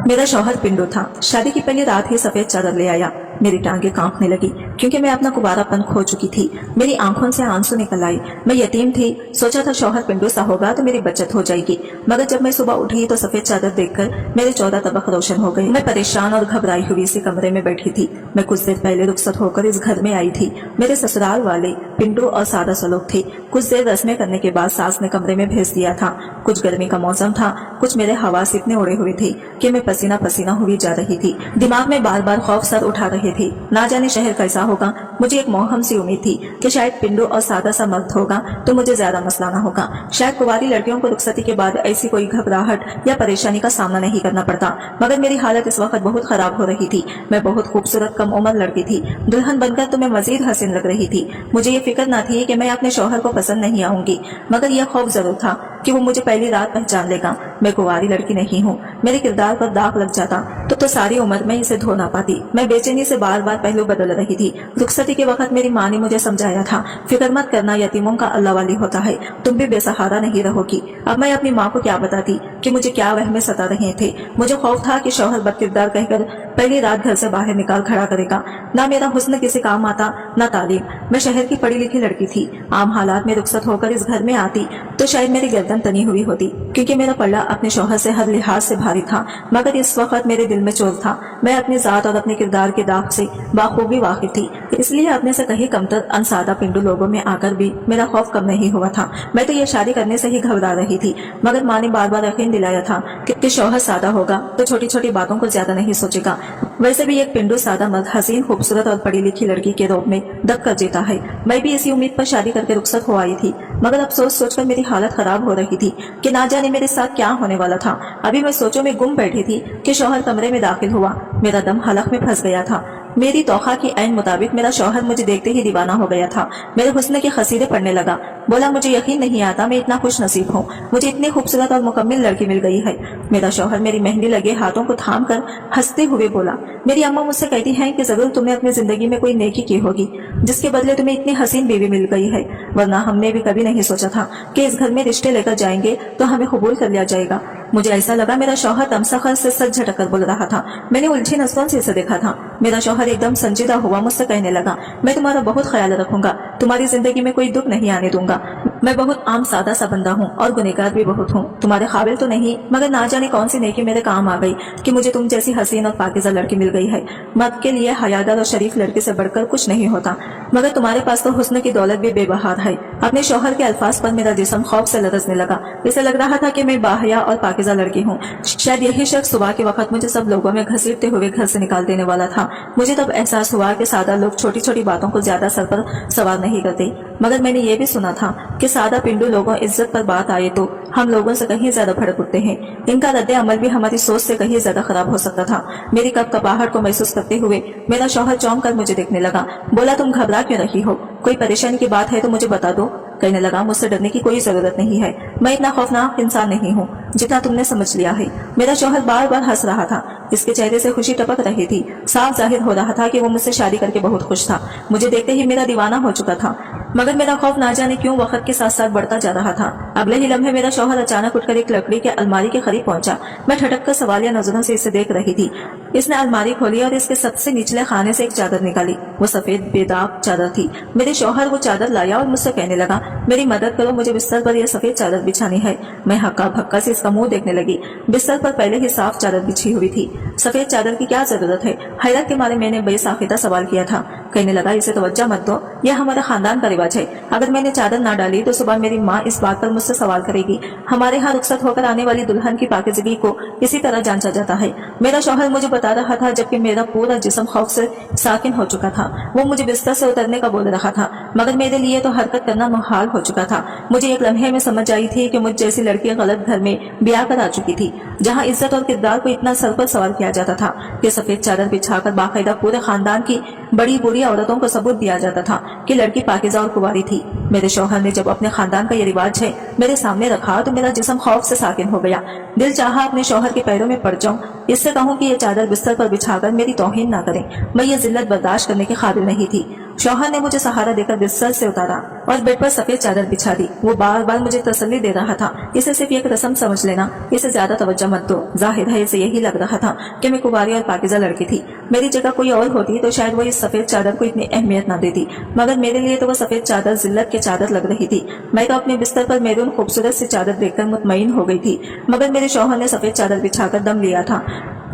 मेरा शौहर पिंडू था। शादी की पहली रात ही सफेद चादर ले आया। मेरी टांगें कांपने लगी क्योंकि मैं अपना कुबारापन खो चुकी थी। मेरी आंखों से आंसू निकल आए। मैं यतीम थी। सोचा था शौहर पिंडू सा होगा तो मेरी बचत हो जाएगी, मगर जब मैं सुबह उठी तो सफेद चादर देखकर मेरे 14 तबक रोशन हो गए। मैं परेशान और घबराई हुई सी कमरे में बैठी थी। मैं कुछ देर पहले रुखसत होकर इस घर में आई थी। मेरे ससुराल वाले पिंडू और सादा सलूक थे। कुछ देर रस्में करने के बाद सास ने कमरे में भेज दिया था। कुछ गर्मी का मौसम था, कुछ मेरे हवास इतने उड़े हुए थे कि मैं पसीना पसीना हुई जा रही थी। दिमाग में बार बार खौफ सर उठा रहे थे। ना जाने शहर कैसा होगा। मुझे एक मोहम सी उम्मीद थी कि शायद पिंडू और सादा सा मर्द होगा तो मुझे ज्यादा मसला ना होगा। शायद कुंवारी लड़कियों को रुखसती के बाद ऐसी कोई घबराहट या परेशानी का सामना नहीं करना पड़ता, मगर मेरी हालत इस वक्त बहुत खराब हो रही थी। मैं बहुत खूबसूरत कम उम्र लड़की थी। दुल्हन बनकर तो मैं मजीद हसीन लग रही थी। मुझे ये फिक्र न थी कि मैं अपने शौहर को पसंद नहीं आऊंगी, मगर यह खौफ जरूर था कि वो मुझे पहली रात पहचान लेगा। मैं कुंवारी लड़की नहीं हूँ। मेरे किरदार पर दाग लग जाता तो सारी उम्र मैं इसे धो ना पाती। मैं बेचैनी से बार बार पहलू बदल रही थी। रुखसती के वक्त मेरी माँ ने मुझे समझाया था, फिक्र मत करना, यतीमों का अल्लाह वाली होता है, तुम भी बेसहारा नहीं रहोगी। अब मैं अपनी माँ को क्या बताती कि मुझे क्या वहमें सता रहे थे। मुझे खौफ था कि शौहर बदकिरदार कहकर पहली रात घर से बाहर निकाल खड़ा करेगा। ना मेरा हुस्न किसी काम आता, न तालीम। मैं शहर की पढ़ी लिखी लड़की थी। आम हालात में रुखसत होकर इस घर में आती तो शायद मेरी गर्दन तनी हुई होती, क्योंकि मेरा पल्ला अपने शौहर से हर लिहाज से भारी था। मगर इस वक्त मेरे दिल में चोर था। मैं अपनी जात और अपने किरदार के दाग से बाखूबी वाकिफ थी, इसलिए अपने से कहीं कमतर अनसादा पिंडू लोगों में आकर भी मेरा खौफ कम नहीं हुआ था। मैं तो ये शादी करने से ही घबरा रही थी, मगर माँ ने बार बार यकीन दिलाया था कि शौहर सादा होगा तो छोटी छोटी बातों को ज्यादा नहीं सोचेगा। वैसे भी एक पिंडू सादा मर्द हसीन खूबसूरत और पढ़ी लिखी लड़की के रूप में दब कर जीता है। मैं भी इसी उम्मीद पर शादी करके रुखसत हो आई थी, मगर अब सोच सोचकर मेरी हालत खराब हो रही थी कि ना जाने मेरे साथ क्या होने वाला था। अभी मैं सोचों में गुम बैठी थी कि शौहर कमरे में दाखिल हुआ। मेरा दम हलक में फंस गया था। मेरी तोखा की ऐन मुताबिक मेरा शौहर मुझे देखते ही दीवाना हो गया था। मेरे हुस्न के खसीदे पड़ने लगा। बोला, मुझे यकीन नहीं आता मैं इतना खुश नसीब हूँ, मुझे इतनी खूबसूरत और मुकम्मल लड़की मिल गई है। मेरा शौहर मेरी मेहंदी लगे हाथों को थाम कर हंसते हुए बोला, मेरी अम्मा मुझसे कहती है कि जरूर तुमने अपनी जिंदगी में कोई नेकी की होगी जिसके बदले तुम्हें इतनी हसीन बीवी मिल गई है, वरना हमने भी कभी नहीं सोचा था कि इस घर में रिश्ते लेकर जाएंगे तो हमें कबूल कर लिया जाएगा। मुझे ऐसा लगा मेरा शौहर तमसखर से सच झटक कर बोल रहा था। मैंने उलझी नजरों से इसे देखा था। मेरा शौहर एकदम संजीदा हुआ मुझसे कहने लगा, मैं तुम्हारा बहुत ख्याल रखूंगा, तुम्हारी जिंदगी में कोई दुख नहीं आने दूंगा। मैं बहुत आम सादा सा बंदा हूँ और गुनहगार भी बहुत हूँ। तुम्हारे काबिल तो नहीं, मगर ना जाने कौन सी नेकी मेरे काम आ गई कि मुझे तुम जैसी हसीन और पाकिज़ा लड़की मिल गई है। मर्द के लिए हयादार और शरीफ लड़की से बढ़कर कुछ नहीं होता, मगर तुम्हारे पास तो हुस्न की दौलत भी बेबहार है। अपने शौहर के अल्फाज पर मेरा जिस्म खौफ से लरजने लगा। इसे लग रहा था कि मैं बाहया और पाकिज़ा लड़की हूँ। शायद यही शख्स सुबह के वक्त मुझे सब लोगों में घसीटते हुए घर से निकाल देने वाला था। मुझे तब एहसास हुआ कि सादा लोग छोटी छोटी बातों को ज्यादा सर पर सवार नहीं करते, मगर मैंने ये भी सुना था कि सादा पिंडू लोगों इज्जत पर बात आए तो हम लोगों से कहीं ज्यादा भड़क उठते हैं। इनका रद्द अमल भी हमारी सोच से कहीं ज्यादा खराब हो सकता था। मेरी कपकपाहट को महसूस करते हुए मेरा शौहर चौंक कर मुझे देखने लगा। बोला, तुम घबरा क्यों रही हो? कोई परेशानी की बात है तो मुझे बता दो। कहने लगा, मुझसे डरने की कोई जरूरत नहीं है, मैं इतना खौफनाक इंसान नहीं हूँ जितना तुमने समझ लिया है। मेरा शौहर बार बार हंस रहा था। इसके चेहरे से खुशी टपक रही थी। साफ जाहिर हो रहा था कि वो मुझसे शादी करके बहुत खुश था। मुझे देखते ही मेरा दीवाना हो चुका था, मगर मेरा खौफ ना जाने क्यों वक्त के साथ साथ बढ़ता जा रहा था। अगले ही लम्हे मेरा शौहर अचानक उठकर एक लकड़ी के अलमारी के करीब पहुंचा। मैं ठटक कर सवालिया नजरों से इसे देख रही थी। इसने अलमारी खोली और इसके सबसे निचले खाने से एक चादर निकाली। वो सफेद बेदाग चादर थी। मेरे शौहर वो चादर लाया और मुझसे कहने लगा, मेरी मदद करो, मुझे बिस्तर पर यह सफेद चादर बिछानी है। मैं हक्का भक्का से इसका मुंह देखने लगी। बिस्तर पर पहले ही साफ चादर बिछी हुई थी। सफेद चादर की क्या जरूरत है? हैरत के मारे मैंने बेसाखिता सवाल किया था। कहने लगा, इसे तवज्जो मत दो, यह हमारा खानदान का रिवाज है। अगर मैंने चादर ना डाली तो सुबह मेरी माँ इस बात पर मुझसे सवाल करेगी। हमारे यहाँ रुखसत होकर आने वाली दुल्हन की पाकीज़गी को इसी तरह जांचा जाता है। मेरा शौहर मुझे बता रहा था जबकि मेरा पूरा जिस्म खौफ से साकिन हो चुका था। वो मुझे बिस्तर से उतरने का बोल रहा था, मगर मेरे लिए तो हरकत करना मुहाल हो चुका था। मुझे एक लम्हे में समझ आई थी कि मुझ जैसी लड़की गलत घर में ब्याह कर आ चुकी थी, जहाँ इज्जत और किरदार को इतना सर पर सवार किया जाता था कि सफेद चादर बिछाकर बाकायदा पूरे खानदान की बड़ी बूढ़ी औरतों को सबूत दिया जाता था कि लड़की पाकिज़ा और कुंवारी थी। मेरे शौहर ने जब अपने खानदान का ये रिवाज है मेरे सामने रखा तो मेरा जिस्म खौफ से साकिन हो गया। दिल चाहा अपने शौहर के पैरों में पड़ जाऊं, इससे कहूं कि ये चादर बिस्तर पर बिछाकर मेरी तौहीन ना करें। मैं ये जिल्लत बर्दाश्त करने के काबिल नहीं थी। शौहर ने मुझे सहारा देकर बिस्तर से उतारा। और बेड पर सफेद चादर बिछा दी। वो बार बार मुझे तसल्ली दे रहा था, इसे सिर्फ एक रस्म समझ लेना, इसे ज्यादा तवज्जो मत दो। जाहिर है इसे यही लग रहा था कि मैं कुंवारी और पाकीज़ा लड़की थी। मेरी जगह कोई और होती तो शायद वो इस सफेद चादर को इतनी अहमियत न देती, मगर मेरे लिए तो वो सफेद चादर जिल्लत की चादर लग रही थी। मैं तो अपने बिस्तर पर मैरून खूबसूरत सी चादर देखकर मुतमईन हो गई थी, मगर मेरे शौहर ने सफेद चादर बिछाकर दम लिया था।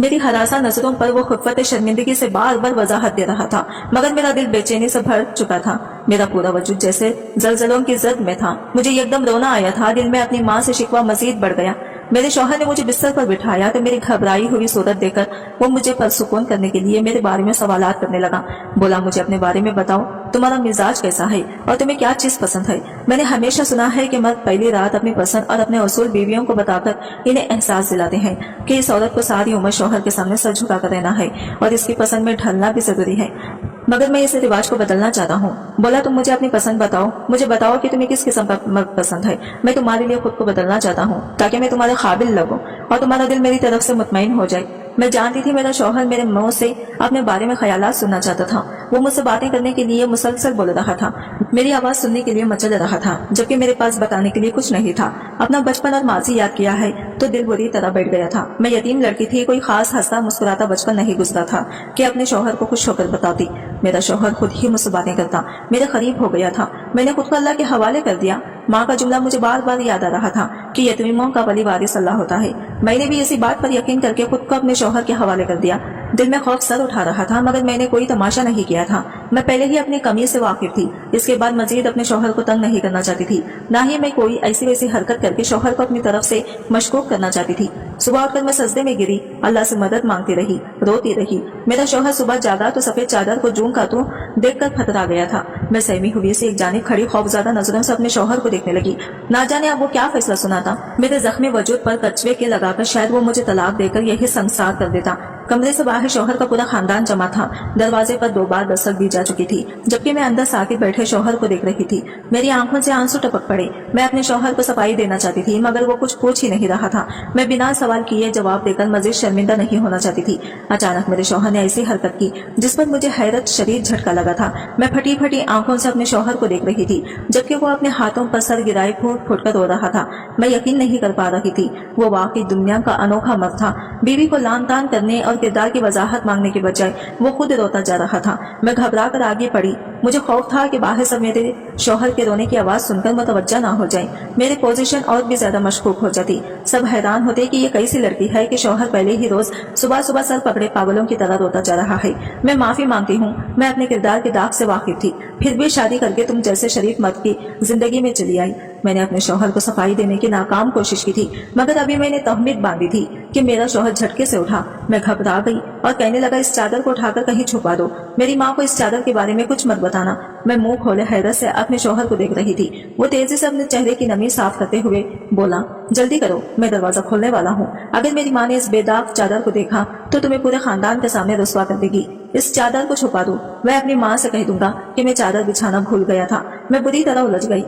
मेरी हरासा नजरों पर वो खुफत शर्मिंदगी से बार बार वजाहत दे रहा था, मगर मेरा दिल बेचैनी से भर चुका था। मेरा पूरा वजूद जैसे जलजलों की जद में था। मुझे एकदम रोना आया था। दिल में अपनी माँ से शिकवा मजीद बढ़ गया। मेरे शौहर ने मुझे बिस्तर पर बिठाया तो मेरी घबराई हुई सूरत देखकर वो मुझे परसुकून करने के लिए मेरे बारे में सवालात करने लगा। बोला, मुझे अपने बारे में बताओ, तुम्हारा मिजाज कैसा है और तुम्हें क्या चीज पसंद है। मैंने हमेशा सुना है कि मर्द पहली रात अपनी पसंद और अपने असूल बीवियों को बताकर इन्हें एहसास दिलाते हैं कि इस औरत को सारी उम्र शौहर के सामने सर झुकाकर रहना है और इसकी पसंद में ढलना भी जरूरी है। मगर मैं इस रिवाज को बदलना चाहता हूँ। बोला, तुम मुझे अपनी पसंद बताओ, मुझे बताओ कि तुम्हें किस किस्म का मर्द पसंद है। मैं तुम्हारे लिए खुद को बदलना चाहता हूँ ताकि मैं तुम्हारे काबिल लगूं और तुम्हारा दिल मेरी तरफ से मुतमईन हो जाए। मैं जानती थी मेरा शौहर मेरे मुंह से अपने बारे में ख्यालात सुनना चाहता था। वो मुझसे बातें करने के लिए मुसलसल बोल रहा था, मेरी आवाज सुनने के लिए मचल रहा था, जबकि मेरे पास बताने के लिए कुछ नहीं था। अपना बचपन और माजी याद किया है तो दिल बुरी तरह बैठ गया था। मैं यतीम लड़की थी, कोई खास हंसता मुस्कुराता बचपन नहीं गुजरा था कि अपने शौहर को खुश होकर बताती। मेरा शौहर खुद ही मुझसे बातें करता, मेरे करीब हो गया था। मैंने खुद को अल्लाह के हवाले कर दिया। माँ का जुमला मुझे बार बार याद आ रहा था कि यतीमों का वली वारिस अल्लाह होता है। मैंने भी इसी बात पर यकीन करके खुद को अपने शौहर के हवाले कर दिया। दिल में खौफ सर उठा रहा था, मगर मैंने कोई तमाशा नहीं किया था। मैं पहले ही अपनी कमी से वाकिफ थी। इसके बाद मजीद अपने शौहर को तंग नहीं करना चाहती थी, न ही मैं कोई ऐसी वैसी हरकत करके शौहर को अपनी तरफ से मशकूक करना चाहती थी। सुबह उठकर मैं सजदे में गिरी, अल्लाह से मदद मांगती रही, रोती रही। मेरा शौहर सुबह जागा तो सफेद चादर को जूं का तू देखकर फतरा गया था। मैं सहमी हुई से एक जानिब खड़ी खौफज़दा नजरों से अपने शौहर को देखने लगी। ना जाने अब वो क्या फैसला सुनाता। मेरे जख्मी वजूद पर कचवे के लगाकर शायद वो मुझे तलाक देकर यही संसार कर देता। कमरे से बाहर शौहर का पूरा खानदान जमा था। दरवाजे पर 2 बार दस्तक दी जा चुकी थी, जबकि मैं अंदर साकित बैठे शौहर को देख रही थी। मेरी आंखों से आंसू टपक पड़े। मैं अपने शौहर को सफाई देना चाहती थी, मगर वो कुछ पूछ ही नहीं रहा था। मैं बिना सवाल किए जवाब देकर मजीद शर्मिंदा नहीं होना चाहती थी। अचानक मेरे शौहर ने ऐसी हरकत की जिस पर मुझे हैरत शदीद झटका लगा था। मैं फटी फटी आंखों से अपने शौहर को देख रही थी, जबकि वो अपने हाथों पर सर गिराए फूट फूट कर रो रहा था। मैं यकीन नहीं कर पा रही थी। वो वाकई दुनिया का अनोखा मर्द था। बीवी को लान तान करने और किरदार की वजाहत मांगने के बजाय वो खुद रोता जा रहा था। मैं घबरा कर आगे बढ़ी। मुझे खौफ था कि बाहर सब मेरे शौहर के रोने की आवाज सुनकर मुतवज्जा ना हो जाए। मेरी पोजीशन और भी ज्यादा मशकूक हो जाती। सब हैरान होते कि ये कैसी लड़की है कि शौहर पहले ही रोज सुबह सुबह सर पकड़े पागलों की तरह रोता जा रहा है। मैं माफी मांगती हूँ, मैं अपने किरदार के दाग से वाकिफ थी, फिर भी शादी करके तुम जैसे शरीफ मर्द की जिंदगी में चली आई। मैंने अपने शौहर को सफाई देने की नाकाम कोशिश की थी, मगर अभी मैंने तहमीद बांधी थी कि मेरा शौहर झटके से उठा। मैं घबरा गई और कहने लगा, इस चादर को उठाकर कहीं छुपा दो। मेरी माँ को इस चादर के बारे में कुछ मत बताना। मैं मुंह खोले हैरत से अपने शौहर को देख रही थी। वो तेजी से अपने चेहरे की नमी साफ करते हुए बोला, जल्दी करो, मैं दरवाजा खोलने वाला हूँ। अगर मेरी माँ ने इस बेदाग चादर को देखा तो तुम्हें पूरे खानदान के सामने रुस्वा कर देगी। इस चादर को छुपा दो। मैं अपनी माँ से कह दूंगा कि मैं चादर बिछाना भूल गया था। मैं बुरी तरह उलझ गई।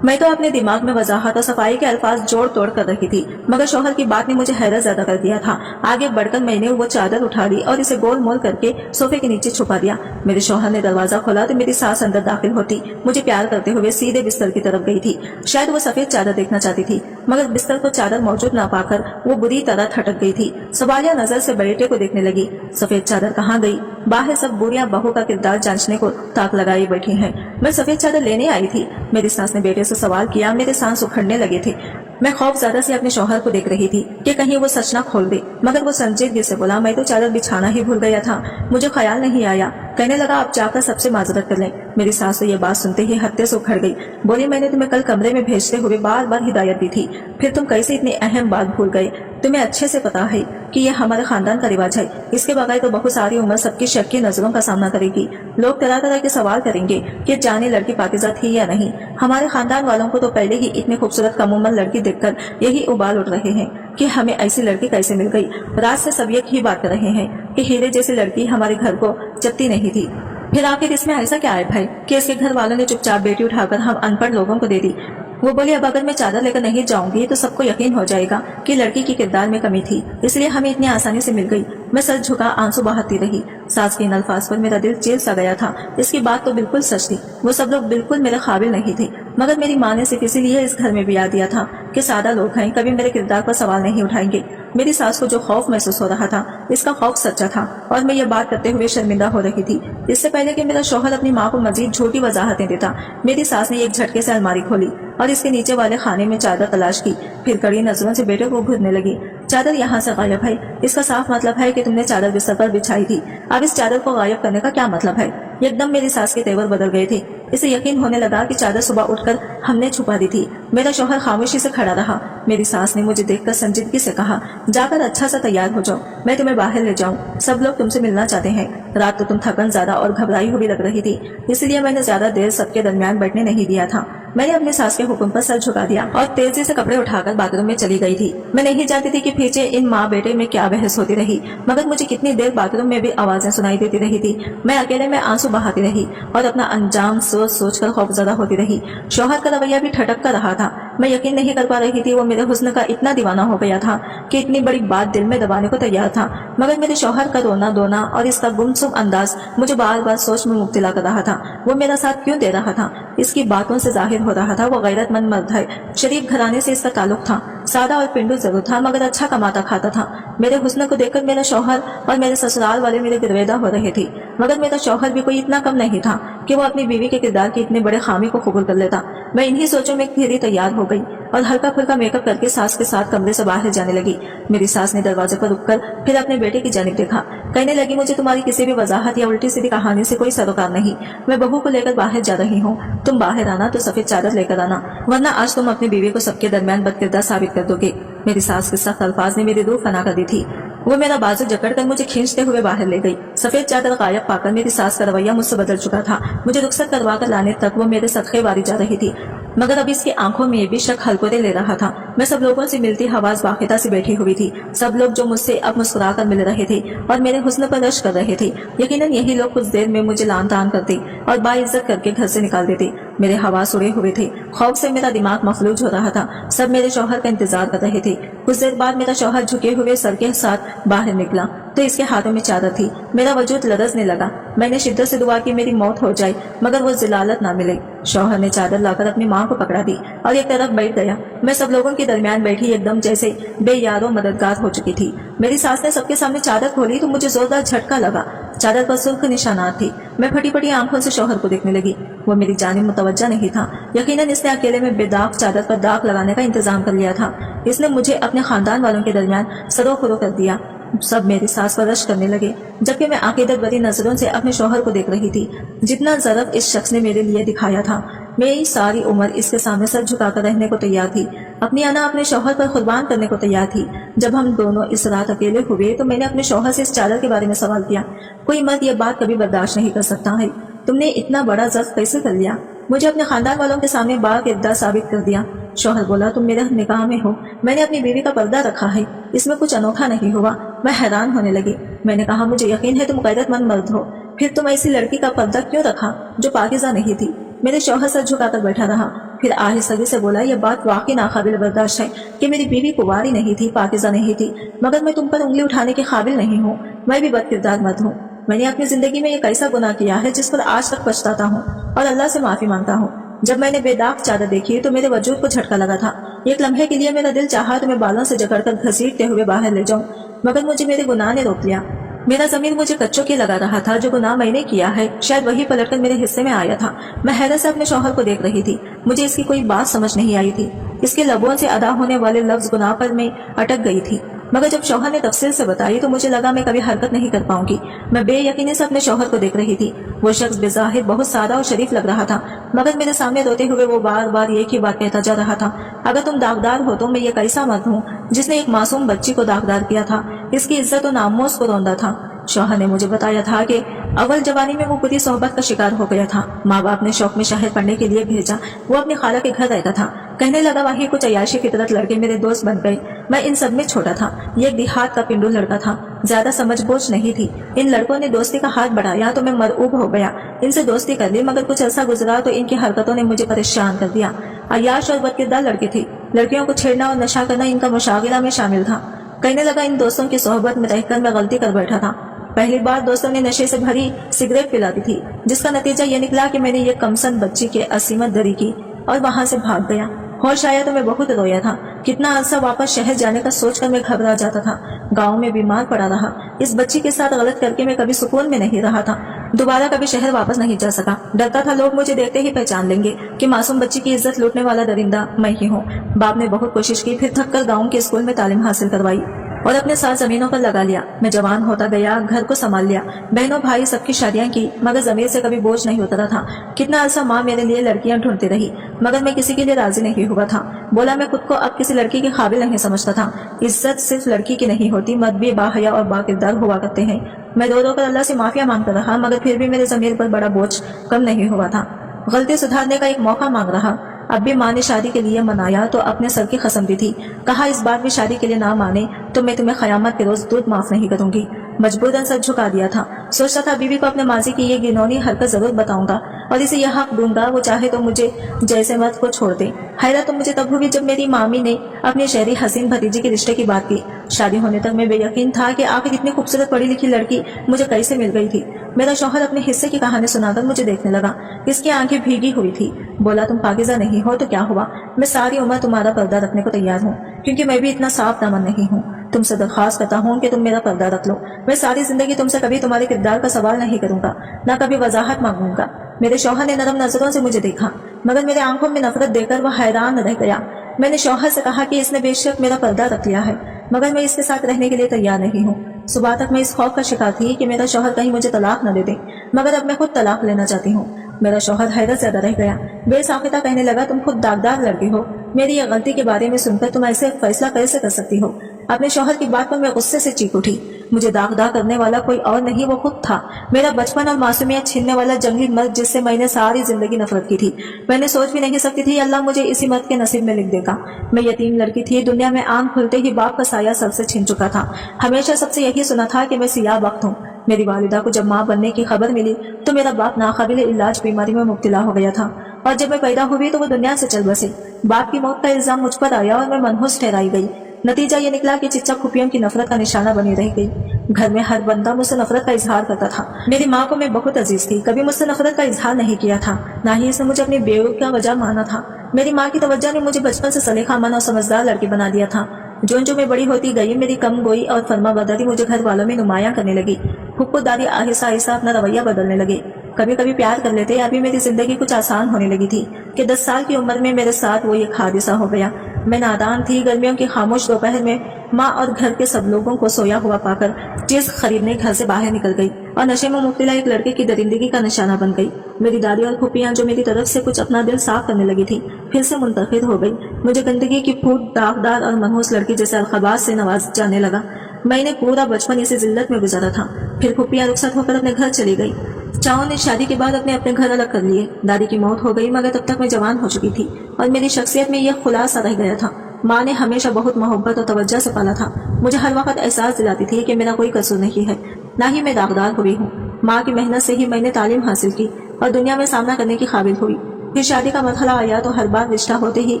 मैं तो अपने दिमाग में वजाहत और सफाई के अल्फाज जोड़ तोड़ कर रखी थी, मगर शौहर की बात ने मुझे हैरत ज्यादा कर दिया था। आगे बढ़कर मैंने वो चादर उठा ली और इसे गोल मोल करके सोफे के नीचे छुपा दिया। मेरे शौहर ने दरवाजा खोला तो मेरी सास अंदर दाखिल होती मुझे प्यार करते हुए सीधे बिस्तर की तरफ गई थी। शायद वो सफेद चादर देखना चाहती थी, मगर बिस्तर पर चादर मौजूद न पाकर वो बुरी तरह ठटक गई थी। सवालिया नजर से बेटे को देखने लगी। सफेद चादर कहाँ गई? बाहर सब बुढ़ियां बहू का किरदार जांचने को ताक लगाई बैठी हैं। मैं सफेद चादर लेने आई थी। मेरी सास ने बेटे से सवाल किया। मेरे सांस उखड़ने लगे थे। मैं खौफ ज्यादा से अपने शौहर को देख रही थी कि कहीं वो सच ना खोल दे, मगर वो संजीदगी से बोला, मैं तो चादर बिछाना ही भूल गया था, मुझे ख्याल नहीं आया। कहने लगा, आप जाकर सबसे माजरत कर लें। मेरी सास ये बात सुनते ही हत्ते से उखड़ गई। बोली, मैंने तुम्हें कल कमरे में भेजते हुए बार बार हिदायत दी थी, फिर तुम कैसे इतनी अहम बात भूल गए? तुम्हें अच्छे से पता है कि यह हमारे खानदान का रिवाज है। इसके बगैर तो बहुत सारी उम्र सबकी शक की नजरों का सामना करेगी। लोग तरह तरह के सवाल करेंगे कि जाने लड़की पाकिज़ा थी या नहीं। हमारे खानदान वालों को तो पहले ही इतनी खूबसूरत कम उम्र लड़की देखकर यही उबाल उठ रहे हैं कि हमें ऐसी लड़की कैसे मिल गई। रात से सब एक ही बात कर रहे हैं कि हीरे जैसी लड़की हमारे घर को चपती नहीं थी। फिर आखिर इसमें ऐसा क्या है भाई कि इसके घर वालों ने चुपचाप बेटी उठाकर हम अनपढ़ लोगों को दे दी। वो बोली, अब अगर मैं चादर लेकर नहीं जाऊंगी तो सबको यकीन हो जाएगा कि लड़की की किरदार में कमी थी, इसलिए हमें इतनी आसानी से मिल गई। मैं सर झुका आंसू बहाती रही। सास के इन अल्फाज पर मेरा दिल चीर सा गया था। इसकी बात तो बिल्कुल सच थी, वो सब लोग बिल्कुल मेरे काबिल नहीं थे। मगर मेरी माँ ने सिर्फ इसीलिए इस घर में भी याद दिया था कि सादा लोग हैं, कभी मेरे किरदार पर सवाल नहीं उठाएंगे। मेरी सास को जो खौफ महसूस हो रहा था, इसका खौफ सच्चा था और मैं ये बात करते हुए शर्मिंदा हो रही थी। इससे पहले कि मेरा शौहर अपनी माँ को मजीद झूठी वजाहतें देता, मेरी सास ने एक झटके से अलमारी खोली और इसके नीचे वाले खाने में चादर तलाश की। फिर कड़ी नजरों से बेटे को घूरने लगी। चादर यहाँ से गायब है, इसका साफ मतलब है कि तुमने चादर बिस्तर पर बिछाई थी। अब इस चादर को गायब करने का क्या मतलब है? एकदम मेरी सास के तेवर बदल गए थे। इसे यकीन होने लगा कि चादर सुबह उठकर हमने छुपा दी थी। मेरा शौहर खामोशी से खड़ा रहा। मेरी सास ने मुझे देखकर संजीदगी से कहा, जाकर अच्छा सा तैयार हो जाओ, मैं तुम्हें बाहर ले जाऊं। सब लोग तुमसे मिलना चाहते हैं। रात तो तुम थकन ज्यादा और घबराई हुई लग रही थी, इसलिए मैंने ज्यादा देर सबके दरमियान बैठने नहीं दिया था। मैंने अपनी सास के हुक्म पर सर झुका दिया और तेजी से कपड़े उठाकर बाथरूम में चली गई थी। मैं नहीं जानती थी कि पीछे इन माँ बेटे में क्या बहस होती रही, मगर मुझे कितनी देर बाथरूम में भी आवाजें सुनाई देती रही थी। मैं अकेले में आंसू बहाती रही और अपना अंजाम सोच सोच कर खौफजदा होती रही। शौहर का रवैया भी ठटक कर रहा था। मैं यकीन नहीं कर पा रही थी वो मेरे हुस्न का इतना दीवाना हो गया था कि इतनी बड़ी बात दिल में दबाने को तैयार था। मगर मेरे शौहर का रोना धोना और इसका गुमसुम अंदाज मुझे बार बार सोच में मुब्तला कर रहा था। वो मेरा साथ क्यों दे रहा था? इसकी बातों से जाहिर हो रहा था वो गैरतमंद मर्द है। शरीफ घराने से इसका ताल्लुक था। सादा और पिंडू जरूर था, मगर अच्छा कमाता खाता था। मेरे हुस्न को देखकर मेरा शौहर और मेरे ससुराल वाले मेरे गिरवेदा हो रहे थे। मगर मेरा शौहर भी कोई इतना कम नहीं था कि वो अपनी बीवी के किरदार की इतने बड़े खामी को कबूल कर लेता। मैं इन्हीं सोचों में फिरी तैयार हो गई और हल्का फुल्का मेकअप करके सास के साथ कमरे से बाहर जाने लगी। मेरी सास ने दरवाजे पर रुककर फिर अपने बेटे की जानिब देखा। कहने लगी, मुझे तुम्हारी किसी भी वजाहत या उल्टी सीधी कहानी से कोई सरोकार नहीं। मैं बहू को लेकर बाहर जा रही हूँ। तुम बाहर आना तो सफेद चादर लेकर आना, वरना आज तुम अपनी बीवी को सबके दरमियान बदकिरदार साबित कर दोगे। मेरी सास के सख्त अल्फाज ने मेरी रूह फना कर दी थी। वो मेरा बाजू जकड़कर मुझे खींचते हुए बाहर ले गई। सफेद चादर गायब पाकर मेरी सास का रवैया मुझसे बदल चुका था। मुझे रुखसत करवा कर लाने तक वो मेरे सदके वारी जा रही थी, मगर अब इसकी आंखों में भी शक हलकोरे ले रहा था। मैं सब लोगों से मिलती हवास बाखिदा से बैठी हुई थी। सब लोग जो मुझसे अब मुस्कुरा कर मिल रहे थे और मेरे हुस्न पर रश कर रहे थे। यकीनन यही लोग कुछ देर में मुझे लान तान करते और बाइज्जत करके घर से निकाल देते। मेरे हवास उड़े हुए थे। खौफ से मेरा दिमाग मफलूज हो रहा था। सब मेरे शौहर का इंतजार कर रहे थे। कुछ देर बाद मेरा शौहर झुके हुए सर के साथ बाहर निकला तो इसके हाथों में चादर थी। मेरा वजूद लरजने लगा। मैंने शिद्दत से दुआ की मेरी मौत हो जाए, मगर वो जिलालत ना मिले। शौहर ने चादर लाकर अपनी माँ को पकड़ा दी और एक तरफ बैठ गया। मैं सब लोगों के दरमियान बैठी एकदम जैसे बेयारो मददगार हो चुकी थी। मेरी सास ने सबके सामने चादर खोली तो मुझे जोरदार झटका लगा। चादर पर सुर्ख निशानात थी। मैं फटी फटी आंखों से शौहर को देखने लगी। वो मेरी जानिब मुतवज्जा नहीं था। यकीनन इसने अकेले में बेदाग चादर पर दाग लगाने का इंतजाम कर लिया था। इसने मुझे अपने खानदान वालों के दरमियान सरोखुरो कर दिया। सब मेरी सास पर रश करने लगे, जबकि मैं अकीदत भरी नजरों से अपने शौहर को देख रही थी। जितना ज़रफ इस शख्स ने मेरे लिए दिखाया था, मेरी सारी उम्र इसके सामने सर झुकाकर रहने को तैयार थी। अपनी अना अपने शौहर पर कुर्बान करने को तैयार थी। जब हम दोनों इस रात अकेले हुए तो मैंने अपने शौहर से इस चादर के बारे में सवाल किया। कोई मर्द यह बात कभी बर्दाश्त नहीं कर सकता है। तुमने इतना बड़ा ज़र्फ कैसे कर लिया? मुझे अपने खानदान वालों के सामने बाकिरदार साबित कर दिया। शौहर बोला, तुम मेरे निकाह में हो। मैंने अपनी बीवी का पर्दा रखा है, इसमें कुछ अनोखा नहीं हुआ। मैं हैरान होने लगी। मैंने कहा, मुझे यकीन है तुम गैरतमंद मर्द हो, फिर तुम ऐसी लड़की का पर्दा क्यों रखा जो पाकिज़ा नहीं थी? मेरे शौहर सर झुकाकर बैठा रहा। फिर आहिस्ता से बोला, यह बात वाकई नाकाबिल बर्दाश्त है कि मेरी बीवी कुंवारी नहीं थी, पाकिज़ा नहीं थी, मगर मैं तुम पर उंगली उठाने के काबिल नहीं हूँ। मैं भी बदकिरदार मर्द हूँ। मैंने अपनी जिंदगी में एक ऐसा गुनाह किया है जिस पर आज तक पछताता हूँ और अल्लाह से माफी मांगता हूँ। जब मैंने बेदाग चादर देखी तो मेरे वजूद को झटका लगा था। एक लम्हे के लिए मेरा दिल चाहा तो मैं बालों से जकड़कर घसीटते हुए बाहर ले जाऊं, मगर मुझे मेरे गुनाह ने रोक लिया। मेरा जमीन मुझे कच्चों की लगा रहा था। जो गुनाह मैंने किया है शायद वही पलटकर मेरे हिस्से में आया था। मैं हैरत से अपने शौहर को देख रही थी। मुझे इसकी कोई बात समझ नहीं आई थी। इसके लबों से अदा होने वाले लफ्ज गुनाह पर मैं अटक गई थी, मगर जब शौहर ने तफसील से बताई तो मुझे लगा मैं कभी हरकत नहीं कर पाऊंगी। मैं बेयकीनी से अपने शौहर को देख रही थी। वो शख्स बेज़ाहिर बहुत सादा और शरीफ लग रहा था, मगर मेरे सामने रोते हुए वो बार बार एक ही बात कहता जा रहा था, अगर तुम दागदार हो तो मैं ये कैसा मर्द हूँ जिसने एक मासूम बच्ची को दागदार किया था, इसकी इज्जत और नामोस को रौंदा था। शौहर ने मुझे बताया था कि अव्वल जवानी में वो बुरी सोहबत का शिकार हो गया था। माँ बाप ने शौक में शहर पढ़ने के लिए भेजा। वो अपनी खाला के घर रहता था। कहने लगा, वही कुछ अयाशी फितरत लड़के मेरे दोस्त बन गए। मैं इन सब में छोटा था। ये एक देहात का पिंडू लड़का था, ज्यादा समझ बोझ नहीं थी। इन लड़कों ने दोस्ती का हाथ बढ़ाया तो मैं मरऊब हो गया। इनसे दोस्ती कर ली, मगर कुछ ऐसा गुजरा तो इनकी हरकतों ने मुझे परेशान कर दिया। अयाश और बदकिरदार लड़के थे। लड़कियों को छेड़ना और नशा करना इनका मुशागिला में शामिल था। कहने लगा, इन दोस्तों की सोहबत में रहकर मैं गलती कर बैठा था। पहली बार दोस्तों ने नशे से भरी सिगरेट पिला दी थी, जिसका नतीजा ये निकला कि मैंने ये कमसन बच्ची के असीमत दरी की और वहां से भाग गया। होश आया तो मैं बहुत रोया था। कितना अरसा वापस शहर जाने का सोचकर मैं घबरा जाता था। गांव में बीमार पड़ा रहा। इस बच्ची के साथ गलत करके मैं कभी सुकून में नहीं रहा था। दोबारा कभी शहर वापस नहीं जा सका। डरता था लोग मुझे देखते ही पहचान लेंगे कि मासूम बच्ची की इज्जत लूटने वाला दरिंदा मैं ही हूँ। बाप ने बहुत कोशिश की, फिर थक कर गाँव के स्कूल में तालीम हासिल करवाई और अपने साथ जमीनों पर लगा लिया। मैं जवान होता गया, घर को संभाल लिया, बहनों भाई सबकी शादियां की, मगर जमीर से कभी बोझ नहीं उतरा था। कितना अरसा माँ मेरे लिए लड़कियां ढूंढती रही, मगर मैं किसी के लिए राजी नहीं हुआ था। बोला मैं खुद को अब किसी लड़की के काबिल नहीं समझता था। इज्जत सिर्फ लड़की की नहीं होती, मर्द भी बाहया और बाकिरदार हुआ करते हैं। मैं रो कर अल्लाह से माफिया मांगता रहा, मगर फिर भी मेरे जमीर पर बड़ा बोझ कम नहीं हुआ था। गलती सुधारने का एक मौका मांग रहा। अब भी माँ ने शादी के लिए मनाया तो अपने सर की कसम दी थी। कहा इस बार भी शादी के लिए ना माने तो मैं तुम्हें क़यामत के रोज दूध माफ नहीं करूंगी। मजबूरन सर झुका दिया था। सोचता था बीवी को अपने माजी की ये घिनौनी हरकत जरूर बताऊंगा और इसे यह हक दूंगा वो चाहे तो मुझे जैसे मत को छोड़ दे। हैरत तो मुझे तब हुई जब मेरी मामी ने अपने शहरी हसीन भतीजी के रिश्ते की बात की। शादी होने तक मैं बेयकीन था कि आखिर इतनी खूबसूरत पढ़ी लिखी लड़की मुझे कैसे मिल गई थी। मेरा शौहर अपने हिस्से की कहानी सुनाकर मुझे देखने लगा। इसकी आंखें भीगी हुई थी। बोला तुम पाकिज़ा नहीं हो तो क्या हुआ, मैं सारी उम्र तुम्हारा पर्दा रखने को तैयार हूँ, क्योंकि मैं भी इतना साफ दामन नहीं हूँ। तुमसे दरख्वास्त करता हूँ कि तुम मेरा पर्दा रख लो। मैं सारी जिंदगी तुमसे कभी तुम्हारे किरदार का सवाल नहीं करूंगा, ना कभी वजाहत मांगूंगा। मेरे शौहर ने नरम नजरों से मुझे देखा, मगर मेरे आंखों में नफरत देकर वह हैरान रह गया। मैंने शौहर से कहा कि इसने बेशक मेरा पर्दा रख लिया है, मगर मैं इसके साथ रहने के लिए तैयार नहीं हूँ। सुबह तक मैं इस खौफ का शिकार थी कि मेरा शौहर कहीं मुझे तलाक न दे दे, मगर अब मैं खुद तलाक लेना चाहती हूँ। मेरा शौहर हैरत ज्यादा रह गया। बेसाख्ता कहने लगा, तुम खुद दागदार लड़की हो, मेरी ये गलती के बारे में सुनकर तुम ऐसे फैसला कैसे कर सकती हो। अपने शौहर की बात पर मैं गुस्से से चीख उठी। मुझे दागदार करने वाला कोई और नहीं, वो खुद था। मेरा बचपन और मासूमियत छीनने वाला जंगली मर्द जिससे मैंने सारी जिंदगी नफरत की थी। मैंने सोच भी नहीं सकती थी अल्लाह मुझे इसी मर्द के नसीब में लिख देगा। मैं यतीम लड़की थी। दुनिया में आंख खुलते ही बाप का साया सर से छीन चुका था। हमेशा सबसे यही सुना था कि मैं सियाह बख्त हूँ। मेरी वालिदा को जब माँ बनने की खबर मिली तो मेरा बाप नाकाबिल इलाज बीमारी में मुब्तला हो गया था, और जब मैं पैदा हुई तो वो दुनिया से चल बसे। बाप की मौत का इल्जाम मुझ पर आया और मैं मनहूस ठहराई गई। नतीजा ये निकला कि चिच्चा खुफियों की नफरत का निशाना बनी रह गई। घर में हर बंदा मुझसे नफरत का इजहार करता था। मेरी माँ को मैं बहुत अजीज थी, कभी मुझसे नफरत का इजहार नहीं किया था, ना ही इसने मुझे अपनी बेवकूफ का वजह माना था। मेरी माँ की तवज्जो ने मुझे बचपन से सलीखामंद और समझदार लड़की बना दिया था। जो मैं बड़ी होती गई, मेरी कम गोई और फर्माबरदारी मुझे घर वालों में नुमायां करने लगी। खुददारी आहिस्ता आहिस्ता अपना रवैया बदलने लगे। कभी कभी प्यार कर लेते। अभी मेरी जिंदगी कुछ आसान होने लगी थी कि 10 साल की उम्र में मेरे साथ वो एक हादसा हो गया। मैं नादान थी। गर्मियों की खामोश दोपहर में माँ और घर के सब लोगों को सोया हुआ पाकर चीज खरीदने घर से बाहर निकल गई और नशे में मुब्तला एक लड़के की दरिंदगी का निशाना बन गई। मेरी दादी और फूफियां जो मेरी तरफ से कुछ अपना दिल साफ करने लगी थी, फिर से मुंतकिद हो गई। मुझे गंदगी की फूट दागदार और मनहूस लड़की जैसे अलखबाज से नवाज जाने लगा। मैंने पूरा बचपन इसी जिल्लत में गुजारा था। फिर फूफियां रुखसत होकर अपने घर चली गई। चाओं ने शादी के बाद अपने अपने घर अलग कर लिए। दादी की मौत हो गई, मगर तब तक मैं जवान हो चुकी थी और मेरी शख्सियत में यह खुलासा रह गया था। माँ ने हमेशा बहुत मोहब्बत और तवज्जो से पाला था। मुझे हर वक्त एहसास दिलाती थी कि मेरा कोई कसूर नहीं है, ना ही मैं दागदार हुई हूँ। माँ की मेहनत से ही मैंने तालीम हासिल की और दुनिया में सामना करने की काबिल हुई। फिर शादी का मरहला आया तो हर बार रिश्ता होते ही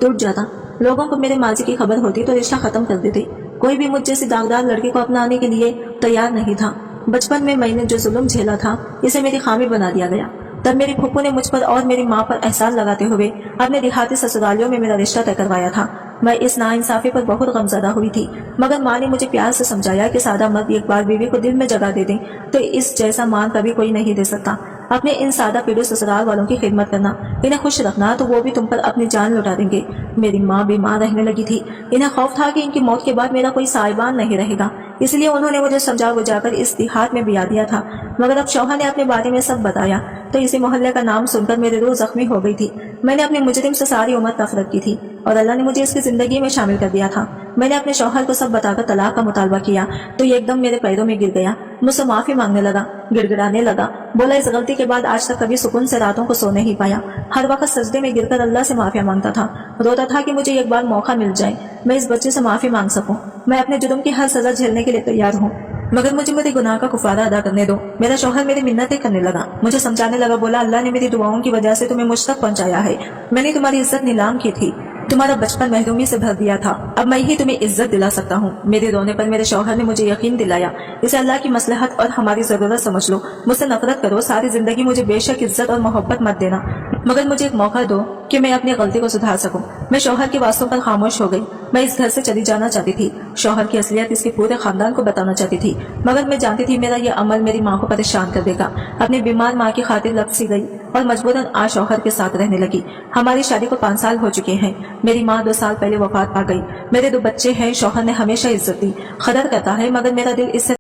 टूट जाता। लोगों को मेरे माजी की खबर होती तो रिश्ता खत्म कर देते। कोई भी मुझ जैसी दागदार लड़की को अपनाने के लिए तैयार नहीं था। बचपन में मैंने जो जुल्म झेला था, इसे मेरी खामी बना दिया गया। तब मेरी फूफू ने मुझ पर और मेरी माँ पर एहसान लगाते हुए अपने देहाती ससुरालियों में मेरा रिश्ता तय करवाया था। मैं इस नाइंसाफी पर बहुत गमज़दा हुई थी, मगर माँ ने मुझे प्यार से समझाया कि सादा मर्द एक बार बीवी को दिल में जगह दे दे तो इस जैसा मान कभी कोई नहीं दे सकता। अपने इन सादा पीड़ित ससुराल वालों की खिदमत करना, इन्हें खुश रखना, तो वो भी तुम पर अपनी जान लौटा देंगे। मेरी माँ बीमार रहने लगी थी। इन्हें खौफ था कि इनकी मौत के बाद मेरा कोई साहिबान नहीं रहेगा, इसलिए उन्होंने मुझे समझा बुझाकर इस देहात में बिया दिया था। मगर अब शौहर ने अपने बारे में सब बताया तो इसी मोहल्ले का नाम सुनकर मेरी रूह जख्मी हो गई थी। मैंने अपने मुजरिम से सारी उम्र नफरत की थी और अल्लाह ने मुझे इसकी जिंदगी में शामिल कर दिया था। मैंने अपने शौहर को सब बताकर तलाक का मुतालबा किया तो ये एकदम मेरे पैरों में गिर गया। मुझसे माफी मांगने लगा, गिड़गिड़ाने लगा। बोला इस गलती के बाद आज तक कभी सुकून से रातों को सो नहीं पाया। हर वक्त सजदे में गिरकर अल्लाह से माफिया मांगता था। रोता था कि मुझे एक बार मौका मिल जाए, मैं इस बच्चे से माफी मांग सकूं। मैं अपने जुर्म की हर सजा झेलने के लिए तैयार हूँ, मगर मुझे मेरे गुनाह का कुफारा अदा करने दो। मेरा शौहर मेरी मिन्नतें करने लगा, मुझे समझाने लगा। बोला अल्लाह ने मेरी दुआओं की वजह से तुम्हें मुझ तक पहुंचाया है। मैंने तुम्हारी इज्जत नीलाम की थी, तुम्हारा बचपन महरूमी से भर दिया था, अब मैं ही तुम्हें इज्जत दिला सकता हूँ। मेरे रोने पर मेरे शौहर ने मुझे यकीन दिलाया। इसे अल्लाह की मसलहत और हमारी जरूरत समझ लो। मुझसे नफरत करो, सारी जिंदगी मुझे बेशक इज्जत और मोहब्बत मत देना, मगर मुझे एक मौका दो कि मैं अपनी गलती को सुधार सकूं। मैं शौहर की बातों पर खामोश हो गई। मैं इस घर से चली जाना चाहती थी। शौहर की असलियत इसके पूरे खानदान को बताना चाहती थी, मगर मैं जानती थी मेरा यह अमल मेरी माँ को परेशान कर देगा। अपनी बीमार माँ की खातिर लग सी गई और मजबूरन आज शौहर के साथ रहने लगी। हमारी शादी को 5 साल हो चुके हैं। मेरी माँ 2 साल पहले वफात पा गई। मेरे 2 बच्चे हैं। शौहर ने हमेशा इज्जत दी, कदर करता है, मगर मेरा दिल इससे